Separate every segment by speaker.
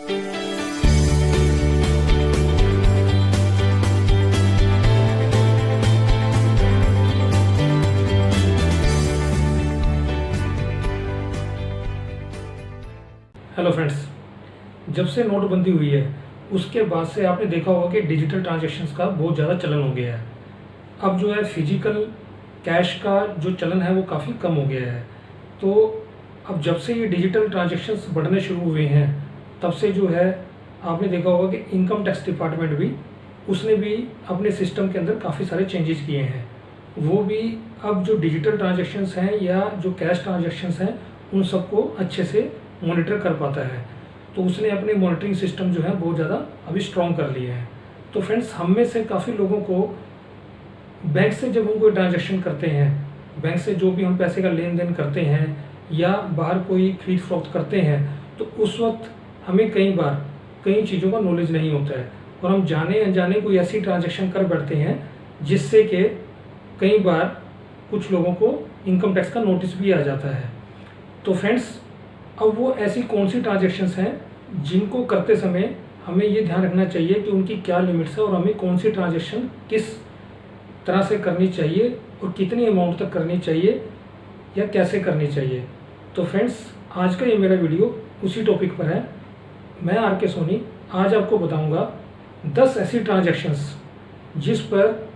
Speaker 1: Hello friends, जब से नोटबंदी हुई है उसके बाद से आपने देखा होगा कि डिजिटल ट्रांजैक्शंस का बहुत ज़्यादा चलन हो गया है। अब जो है फिजिकल कैश का जो चलन है वो काफ़ी कम हो गया है। तो अब जब से ये डिजिटल ट्रांजैक्शंस बढ़ने शुरू हुए हैं तब से जो है आपने देखा होगा कि इनकम टैक्स डिपार्टमेंट भी उसने भी अपने सिस्टम के अंदर काफ़ी सारे चेंजेस किए हैं। वो भी अब जो डिजिटल ट्रांजैक्शंस हैं या जो कैश ट्रांजैक्शंस हैं उन सबको अच्छे से मॉनिटर कर पाता है। तो उसने अपने मॉनिटरिंग सिस्टम जो है बहुत ज़्यादा अभी स्ट्रॉन्ग कर लिए हैं। तो फ्रेंड्स, हम में से काफ़ी लोगों को बैंक से जब हम कोई ट्रांजैक्शन करते हैं, बैंक से जो भी हम पैसे का लेन देन करते हैं या बाहर कोई खरीद फरोख्त करते हैं, तो उस वक्त हमें कई बार कई चीज़ों का नॉलेज नहीं होता है और हम जाने अनजाने कोई ऐसी ट्रांजैक्शन कर बैठते हैं जिससे कि कई बार कुछ लोगों को इनकम टैक्स का नोटिस भी आ जाता है। तो फ्रेंड्स, अब वो ऐसी कौन सी ट्रांजैक्शंस हैं जिनको करते समय हमें ये ध्यान रखना चाहिए कि उनकी क्या लिमिट्स है और हमें कौन सी ट्रांजैक्शन किस तरह से करनी चाहिए और कितनी अमाउंट तक करनी चाहिए या कैसे करनी चाहिए। तो फ्रेंड्स, आज का ये मेरा वीडियो उसी टॉपिक पर है। मैं आर के सोनी आज आपको बताऊंगा 10 ऐसी ट्रांजैक्शंस जिस पर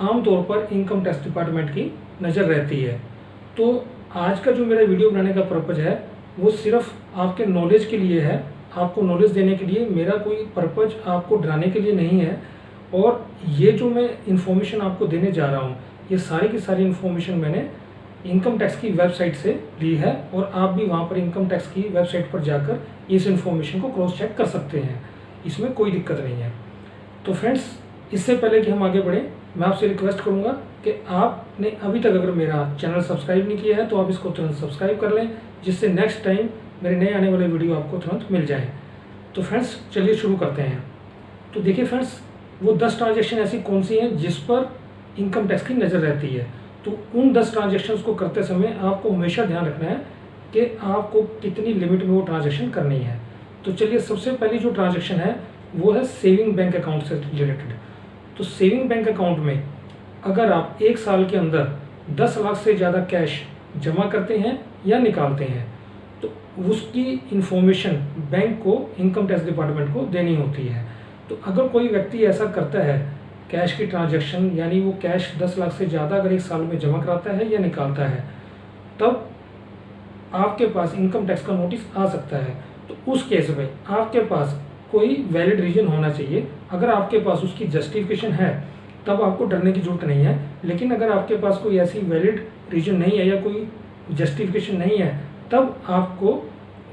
Speaker 1: आमतौर पर इनकम टैक्स डिपार्टमेंट की नज़र रहती है। तो आज का जो मेरा वीडियो बनाने का पर्पज़ है वो सिर्फ आपके नॉलेज के लिए है, आपको नॉलेज देने के लिए। मेरा कोई पर्पज़ आपको डराने के लिए नहीं है। और ये जो मैं इन्फॉर्मेशन आपको देने जा रहा हूँ, ये सारी की सारी इन्फॉर्मेशन मैंने इनकम टैक्स की वेबसाइट से ली है और आप भी वहाँ पर इनकम टैक्स की वेबसाइट पर जाकर इस इन्फॉर्मेशन को क्रॉस चेक कर सकते हैं। इसमें कोई दिक्कत नहीं है। तो फ्रेंड्स, इससे पहले कि हम आगे बढ़ें, मैं आपसे रिक्वेस्ट करूंगा कि आपने अभी तक अगर मेरा चैनल सब्सक्राइब नहीं किया है तो आप इसको तुरंत सब्सक्राइब कर लें, जिससे नेक्स्ट टाइम मेरे नए आने वाले वीडियो आपको तुरंत मिल जाए। तो फ्रेंड्स, चलिए शुरू करते हैं। तो देखिए फ्रेंड्स, वो 10 ट्रांजेक्शन ऐसी कौन सी हैं जिस पर इनकम टैक्स की नज़र रहती है। तो उन 10 ट्रांजेक्शन्स को करते समय आपको हमेशा ध्यान रखना है कि आपको कितनी लिमिट में वो ट्रांजेक्शन करनी है। तो चलिए, सबसे पहली जो ट्रांजेक्शन है वो है सेविंग बैंक अकाउंट से रिलेटेड। तो सेविंग बैंक अकाउंट में अगर आप एक साल के अंदर 10 लाख से ज़्यादा कैश जमा करते हैं या निकालते हैं तो उसकी इन्फॉर्मेशन बैंक को, इनकम टैक्स डिपार्टमेंट को देनी होती है। तो अगर कोई व्यक्ति ऐसा करता है कैश की ट्रांजैक्शन, यानी वो कैश 10 लाख से ज़्यादा अगर एक साल में जमा कराता है या निकालता है, तब आपके पास इनकम टैक्स का नोटिस आ सकता है। तो उस केस में आपके पास कोई वैलिड रीज़न होना चाहिए। अगर आपके पास उसकी जस्टिफिकेशन है तब आपको डरने की ज़रूरत नहीं है। लेकिन अगर आपके पास कोई ऐसी वैलिड रीज़न नहीं है या कोई जस्टिफिकेशन नहीं है, तब आपको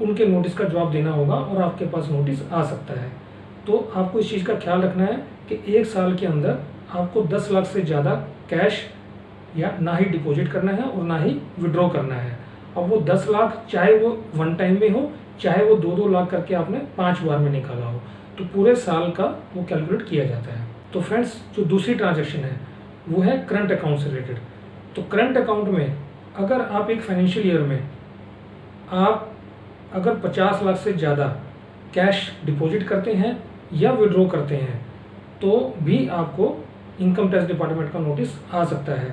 Speaker 1: उनके नोटिस का जवाब देना होगा और आपके पास नोटिस आ सकता है। तो आपको इस चीज़ का ख्याल रखना है कि एक साल के अंदर आपको 10 लाख से ज़्यादा कैश या ना ही डिपॉजिट करना है और ना ही विड्रॉ करना है। अब वो 10 लाख चाहे वो वन टाइम में हो, चाहे वो 2-2 लाख करके आपने 5 बार में निकाला हो, तो पूरे साल का वो कैलकुलेट किया जाता है। तो फ्रेंड्स, जो दूसरी ट्रांजैक्शन है वो है करंट अकाउंट से रिलेटेड। तो करंट अकाउंट में अगर आप एक फाइनेंशियल ईयर में आप अगर 50 लाख से ज़्यादा कैश डिपॉजिट करते हैं या विड्रॉ करते हैं तो भी आपको इनकम टैक्स डिपार्टमेंट का नोटिस आ सकता है।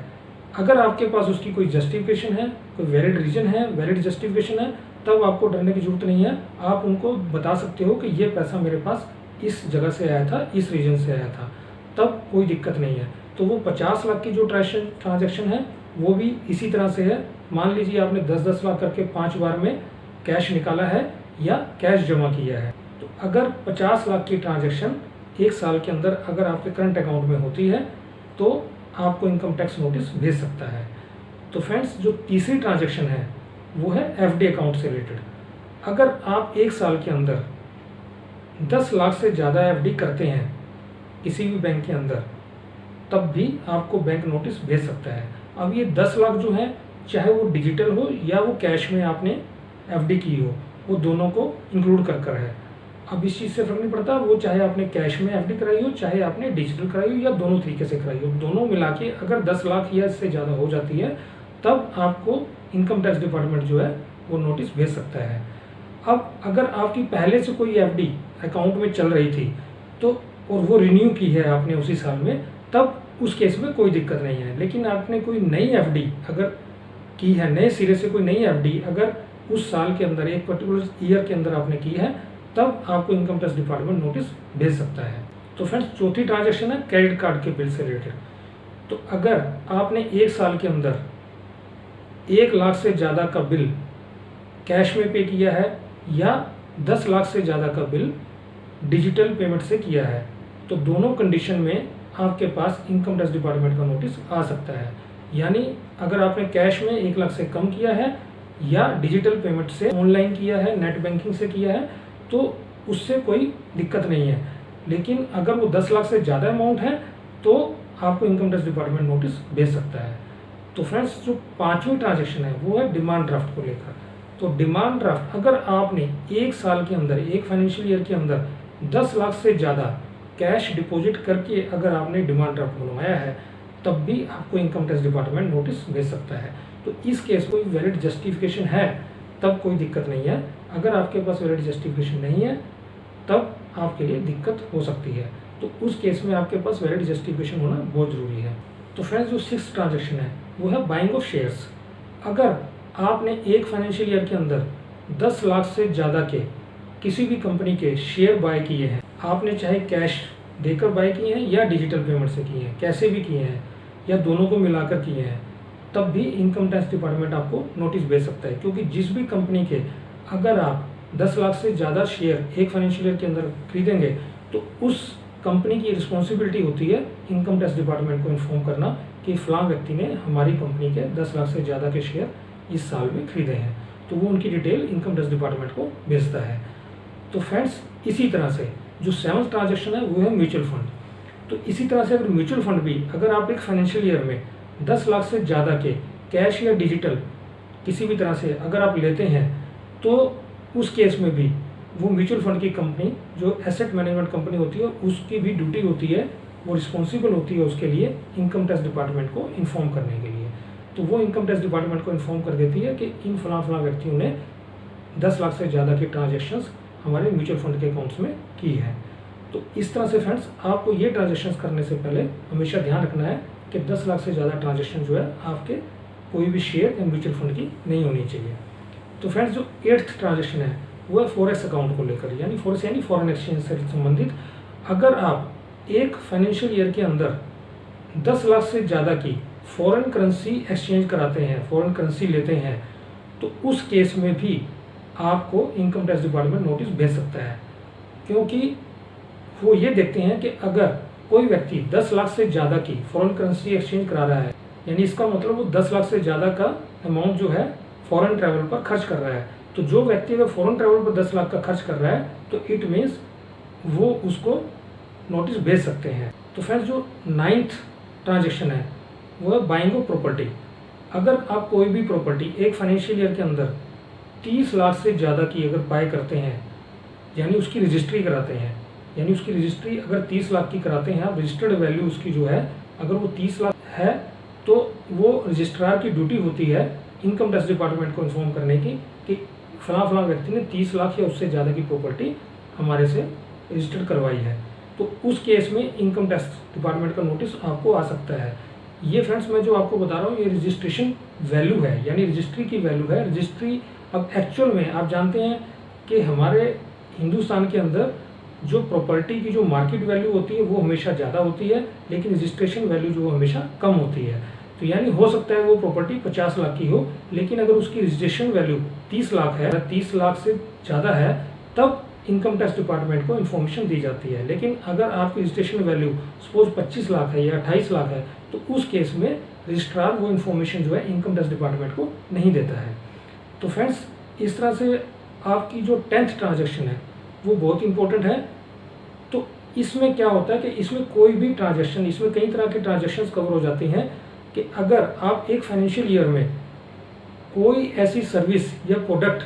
Speaker 1: अगर आपके पास उसकी कोई जस्टिफिकेशन है, कोई वैलिड रीज़न है, वैलिड जस्टिफिकेशन है, तब आपको डरने की ज़रूरत नहीं है। आप उनको बता सकते हो कि ये पैसा मेरे पास इस जगह से आया था, इस रीजन से आया था, तब कोई दिक्कत नहीं है। तो वो 50 लाख की जो ट्रांजैक्शन है वो भी इसी तरह से है। मान लीजिए आपने 10-10 लाख करके 5 बार में कैश निकाला है या कैश जमा किया है। तो अगर 50 लाख की ट्रांजैक्शन एक साल के अंदर अगर आपके करंट अकाउंट में होती है तो आपको इनकम टैक्स नोटिस भेज सकता है। तो फ्रेंड्स, जो तीसरी ट्रांजैक्शन है वो है एफडी अकाउंट से रिलेटेड। अगर आप एक साल के अंदर 10 लाख से ज़्यादा एफडी करते हैं किसी भी बैंक के अंदर, तब भी आपको बैंक नोटिस भेज सकता है। अब ये 10 लाख जो है, चाहे वो डिजिटल हो या वो कैश में आपने एफडी की हो, वो दोनों को इंक्लूड कर कर है। अब इस चीज़ से फर्क नहीं पड़ता, वो चाहे आपने कैश में एफडी कराई हो, चाहे आपने डिजिटल कराई हो या दोनों तरीके से कराई हो, दोनों मिला के अगर 10 लाख या इससे ज़्यादा हो जाती है तब आपको इनकम टैक्स डिपार्टमेंट जो है वो नोटिस भेज सकता है। अब अगर आपकी पहले से कोई एफडी अकाउंट में चल रही थी तो और वो रिन्यू की है आपने उसी साल में, तब उस केस में कोई दिक्कत नहीं है। लेकिन आपने कोई नई एफडी अगर की है, नए सिरे से कोई नई एफडी अगर उस साल के अंदर, एक पर्टिकुलर ईयर के अंदर आपने की है, तब आपको इनकम टैक्स डिपार्टमेंट नोटिस भेज सकता है। तो फ्रेंड्स, चौथी ट्रांजैक्शन है क्रेडिट कार्ड के बिल से रिलेटेड। तो अगर आपने एक साल के अंदर 1 लाख से ज़्यादा का बिल कैश में पे किया है या 10 लाख से ज़्यादा का बिल डिजिटल पेमेंट से किया है, तो दोनों कंडीशन में आपके पास इनकम टैक्स डिपार्टमेंट का नोटिस आ सकता है। यानी अगर आपने कैश में 1 लाख से कम किया है या डिजिटल पेमेंट से ऑनलाइन किया है, नेट बैंकिंग से किया है, तो उससे कोई दिक्कत नहीं है। लेकिन अगर वो 10 लाख से ज़्यादा अमाउंट है तो आपको इनकम टैक्स डिपार्टमेंट नोटिस भेज सकता है। तो फ्रेंड्स, जो 5वीं ट्रांजैक्शन है वो है डिमांड ड्राफ्ट को लेकर। तो डिमांड ड्राफ्ट, अगर आपने एक साल के अंदर, एक फाइनेंशियल ईयर के अंदर 10 लाख से ज़्यादा कैश डिपॉजिट करके अगर आपने डिमांड ड्राफ्ट बनवाया है, तब भी आपको इनकम टैक्स डिपार्टमेंट नोटिस भेज सकता है। तो इस केस कोई वैलिड जस्टिफिकेशन है तब कोई दिक्कत नहीं है। अगर आपके पास वैलिड जस्टिफिकेशन नहीं है तब आपके लिए दिक्कत हो सकती है। तो उस केस में आपके पास वैलिड जस्टिफिकेशन होना बहुत ज़रूरी है। तो फ्रेंड्स, जो 6th ट्रांजैक्शन है वो है बाइंग ऑफ शेयर्स। अगर आपने एक फाइनेंशियल ईयर के अंदर 10 लाख से ज़्यादा के किसी भी कंपनी के शेयर बाय किए हैं, आपने चाहे कैश देकर बाय किए हैं या डिजिटल पेमेंट से किए हैं, कैसे भी किए हैं या दोनों को मिलाकर किए हैं, तब भी इनकम टैक्स डिपार्टमेंट आपको नोटिस भेज सकता है। क्योंकि जिस भी कंपनी के अगर आप 10 लाख से ज़्यादा शेयर एक फाइनेंशियल ईयर के अंदर खरीदेंगे, तो उस कंपनी की रिस्पॉन्सिबिलिटी होती है इनकम टैक्स डिपार्टमेंट को इन्फॉर्म करना कि फ़लाँ व्यक्ति ने हमारी कंपनी के 10 लाख से ज़्यादा के शेयर इस साल में खरीदे हैं। तो वो उनकी डिटेल इनकम टैक्स डिपार्टमेंट को भेजता है। तो फ्रेंड्स, इसी तरह से जो 7th ट्रांजैक्शन है वो है म्यूचुअल फंड। तो इसी तरह से अगर म्यूचुअल फंड भी अगर आप एक फाइनेंशियल ईयर में 10 लाख से ज़्यादा के कैश या डिजिटल किसी भी तरह से अगर आप लेते हैं, तो उस केस में भी वो म्यूचुअल फंड की कंपनी जो एसेट मैनेजमेंट कंपनी होती है, उसकी भी ड्यूटी होती है, वो रिस्पॉन्सिबल होती है उसके लिए इनकम टैक्स डिपार्टमेंट को इन्फॉर्म करने के लिए। तो वो इनकम टैक्स डिपार्टमेंट को इन्फॉर्म कर देती है कि इन फलां व्यक्तियों ने 10 लाख से ज़्यादा की ट्रांजेक्शन्स हमारे म्यूचुअल फंड के अकाउंट्स में की है। तो इस तरह से फ्रेंड्स, आपको ये ट्रांजेक्शन्स करने से पहले हमेशा ध्यान रखना है कि 10 लाख से ज़्यादा ट्रांजेक्शन जो है आपके कोई भी शेयर या म्यूचुअल फंड की नहीं होनी चाहिए। तो फ्रेंड्स, जो 8th ट्रांजेक्शन है वो है फॉरेक्स अकाउंट को लेकर, यानी फॉरेक्स यानी फॉरेन एक्सचेंज से संबंधित। अगर आप एक फाइनेंशियल ईयर के अंदर 10 लाख से ज़्यादा की फॉरेन करेंसी एक्सचेंज कराते हैं, फॉरेन करेंसी लेते हैं, तो उस केस में भी आपको इनकम टैक्स डिपार्टमेंट नोटिस भेज सकता है। क्योंकि वो ये देखते हैं कि अगर कोई व्यक्ति 10 लाख से ज़्यादा की फॉरेन करेंसी एक्सचेंज करा रहा है, यानी इसका मतलब वो 10 लाख से ज़्यादा का अमाउंट जो है फॉरेन ट्रैवल पर खर्च कर रहा है। तो जो व्यक्ति अगर फॉरेन ट्रैवल पर 10 लाख का खर्च कर रहा है, तो इट मीन्स वो उसको नोटिस भेज सकते हैं। तो फ्रेंड्स, जो 9th ट्रांजेक्शन है वो है बाइंग ऑफ प्रॉपर्टी। अगर आप कोई भी प्रॉपर्टी एक फाइनेंशियल ईयर के अंदर 30 लाख से ज़्यादा की अगर बाय करते हैं, यानी उसकी रजिस्ट्री कराते हैं, यानी उसकी रजिस्ट्री अगर 30 लाख की कराते हैं, आप रजिस्टर्ड वैल्यू उसकी जो है अगर वो 30 लाख है, तो वो रजिस्ट्रार की ड्यूटी होती है इनकम टैक्स डिपार्टमेंट को इन्फॉर्म करने की कि फलां व्यक्ति ने 30 लाख या उससे ज़्यादा की प्रॉपर्टी हमारे से रजिस्टर्ड करवाई है। तो उस केस में इनकम टैक्स डिपार्टमेंट का नोटिस आपको आ सकता है। ये फ्रेंड्स, मैं जो आपको बता रहा हूँ ये रजिस्ट्रेशन वैल्यू है, यानी रजिस्ट्री की वैल्यू है। रजिस्ट्री अब एक्चुअल में आप जानते हैं कि हमारे हिंदुस्तान के अंदर जो प्रॉपर्टी की जो मार्केट वैल्यू होती है वो हमेशा ज़्यादा होती है, लेकिन रजिस्ट्रेशन वैल्यू जो हमेशा कम होती है। तो यानी हो सकता है वो प्रॉपर्टी 50 लाख की हो, लेकिन अगर उसकी रजिस्ट्रेशन वैल्यू 30 लाख है, 30 लाख से ज़्यादा है, तब इनकम टैक्स डिपार्टमेंट को इन्फॉर्मेशन दी जाती है। लेकिन अगर आपकी रजिस्ट्रेशन वैल्यू सपोज 25 लाख है या 28 लाख है, तो उस केस में रजिस्ट्रार वो इन्फॉर्मेशन जो है इनकम टैक्स डिपार्टमेंट को नहीं देता है। तो फ्रेंड्स, इस तरह से आपकी जो 10th ट्रांजेक्शन है वो बहुत इंपॉर्टेंट है। तो इसमें क्या होता है कि इसमें कोई भी ट्रांजेक्शन, इसमें कई तरह के ट्रांजेक्शन्स कवर हो जाती हैं कि अगर आप एक फाइनेंशियल ईयर में कोई ऐसी सर्विस या प्रोडक्ट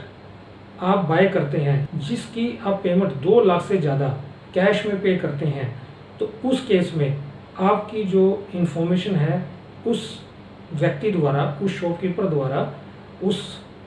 Speaker 1: आप बाय करते हैं जिसकी आप पेमेंट 2 लाख से ज़्यादा कैश में पे करते हैं, तो उस केस में आपकी जो इन्फॉर्मेशन है उस व्यक्ति द्वारा, उस शॉपकीपर द्वारा, उस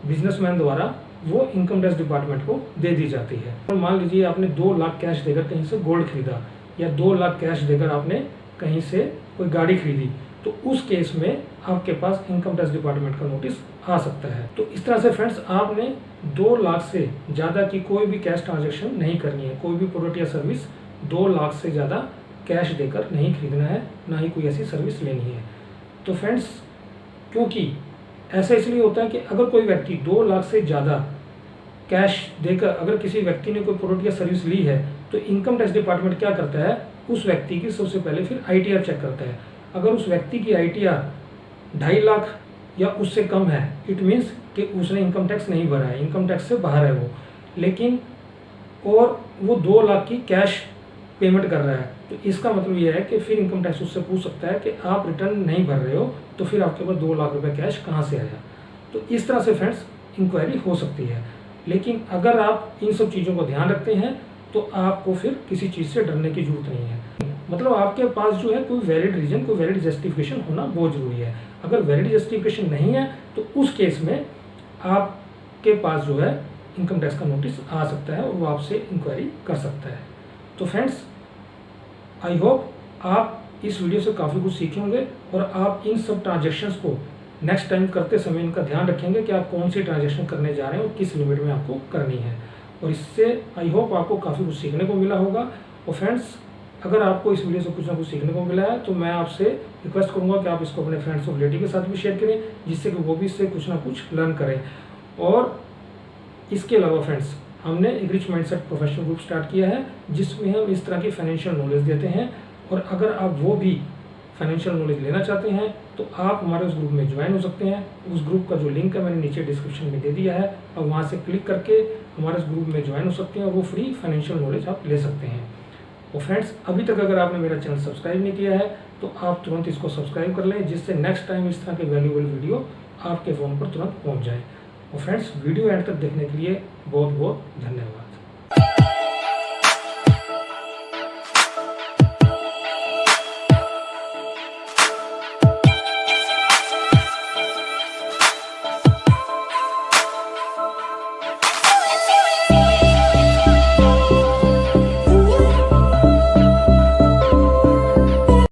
Speaker 1: बिजनेसमैन द्वारा वो इनकम टैक्स डिपार्टमेंट को दे दी जाती है। और मान लीजिए आपने 2 लाख कैश देकर कहीं से गोल्ड खरीदा या 2 लाख कैश देकर आपने कहीं से कोई गाड़ी खरीदी, तो उस केस में आपके पास इनकम टैक्स डिपार्टमेंट का नोटिस आ सकता है। तो इस तरह से फ्रेंड्स आपने 2 लाख से ज़्यादा की कोई भी कैश ट्रांजैक्शन नहीं करनी है। कोई भी प्रोडक्ट या सर्विस 2 लाख से ज़्यादा कैश देकर नहीं खरीदना है, ना ही कोई ऐसी सर्विस लेनी है। तो फ्रेंड्स क्योंकि ऐसा इसलिए होता है कि अगर कोई व्यक्ति 2 लाख से ज़्यादा कैश देकर अगर किसी व्यक्ति ने कोई प्रोडक्ट या सर्विस ली है, तो इनकम टैक्स डिपार्टमेंट क्या करता है, उस व्यक्ति की सबसे पहले फिर ITR चेक करता है। अगर उस व्यक्ति की ITR 2.5 लाख या उससे कम है, इट मीन्स कि उसने इनकम टैक्स नहीं भरा है, इनकम टैक्स से बाहर है वो, लेकिन और वो 2 लाख की कैश पेमेंट कर रहा है, तो इसका मतलब ये है कि फिर इनकम टैक्स उससे पूछ सकता है कि आप रिटर्न नहीं भर रहे हो, तो फिर आपके पास 2 लाख रुपए कैश कहाँ से आया। तो इस तरह से फ्रेंड्स इंक्वायरी हो सकती है। लेकिन अगर आप इन सब चीज़ों को ध्यान रखते हैं तो आपको फिर किसी चीज़ से डरने की जरूरत नहीं है। मतलब आपके पास जो है कोई वैलिड रीजन, कोई वैलिड जस्टिफिकेशन होना बहुत ज़रूरी है। अगर वैलिड जस्टिफिकेशन नहीं है तो उस केस में आपके पास जो है इनकम टैक्स का नोटिस आ सकता है और वो आपसे इंक्वायरी कर सकता है। तो फ्रेंड्स आई होप आप इस वीडियो से काफ़ी कुछ सीखे होंगे और आप इन सब ट्रांजेक्शन्स को नेक्स्ट टाइम करते समय इनका ध्यान रखेंगे कि आप कौन सी ट्रांजेक्शन करने जा रहे हैं और किस लिमिट में आपको करनी है। और इससे आई होप आपको काफ़ी कुछ सीखने को मिला होगा। और फ्रेंड्स अगर आपको इस वीडियो से कुछ ना कुछ सीखने को मिला है तो मैं आपसे रिक्वेस्ट करूंगा कि आप इसको अपने फ्रेंड्स और रिलेटिव के साथ भी शेयर करें, जिससे कि वो भी इससे कुछ ना कुछ लर्न करें। और इसके अलावा फ्रेंड्स हमने एक rich mindset professional group start किया है, जिसमें हम इस तरह की फाइनेंशियल नॉलेज देते हैं। और अगर आप वो भी फाइनेंशियल नॉलेज लेना चाहते हैं तो आप हमारे उस ग्रुप में ज्वाइन हो सकते हैं। उस ग्रुप का जो लिंक है मैंने नीचे डिस्क्रिप्शन में दे दिया है, और वहाँ से क्लिक करके हमारे उस ग्रुप में ज्वाइन हो सकते हैं और वो फ्री फाइनेंशियल नॉलेज आप ले सकते हैं। और फ्रेंड्स अभी तक अगर आपने मेरा चैनल सब्सक्राइब नहीं किया है तो आप तुरंत इसको सब्सक्राइब कर लें, जिससे नेक्स्ट टाइम इस तरह के वैल्यूएबल वीडियो आपके फ़ोन पर तुरंत पहुँच जाए। और फ्रेंड्स वीडियो एंड तक देखने के लिए बहुत बहुत धन्यवाद।